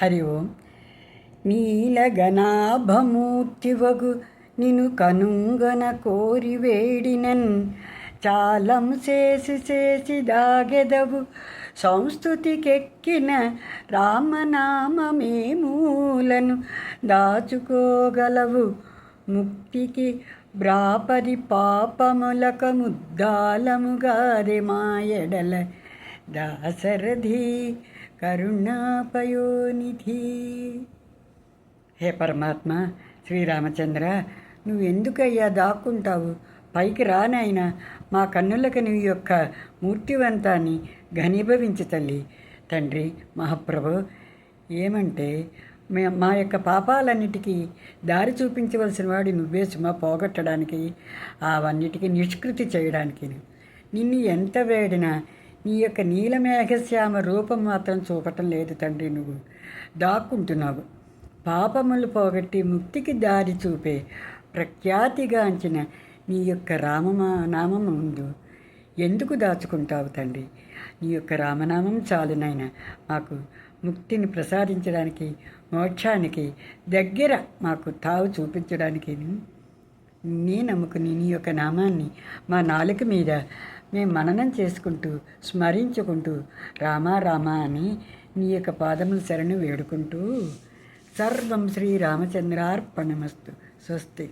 హరి ఓం. నీలగణాభమూర్తివగు నిను కనుంగన కోరి వేడినన్ చాలం చేసి దాగెదవు సంస్థుతికెక్కిన రామనామమే మూలను దాచుకోగలవు ముక్తికి బ్రాపరి పాపములక ముద్దాలముగారే మాయడల దాశరథి కరుణాపయోనిధి. హే పరమాత్మ శ్రీరామచంద్ర, నువ్వెందుకయ్యా దాక్కుంటావు? పైకి రానైనా మా కన్నులకు నీ యొక్క మూర్తివంతాన్ని ఘనీభవించు తల్లి. తండ్రి మహాప్రభు, ఏమంటే మా యొక్క పాపాలన్నిటికీ దారి చూపించవలసిన వాడు నువ్వే సుమా, పోగొట్టడానికి అవన్నిటికీ నిష్కృతి చేయడానికి. నిన్ను ఎంత వేడినా నీ యొక్క నీలమేఘశ్యామ రూపం మాత్రం చూపటం లేదు తండ్రి. నువ్వు దాక్కుంటున్నావు. పాపములు పోగొట్టి ముక్తికి దారి చూపే ప్రఖ్యాతిగాంచిన నీ యొక్క నామం ముందు ఎందుకు దాచుకుంటావు తండ్రి? నీ యొక్క రామనామం చాలునైనా మాకు ముక్తిని ప్రసాదించడానికి, మోక్షానికి దగ్గర మాకు తావు చూపించడానికి నీ నమ్ముకుని నీ యొక్క నామాన్ని మా నాలుక మీద మేము మననం చేసుకుంటూ స్మరించుకుంటూ రామా రామా అని నీ యొక్క పాదముల శరణు వేడుకుంటూ సర్వం శ్రీరామచంద్రార్పణమస్తు. స్వస్తి.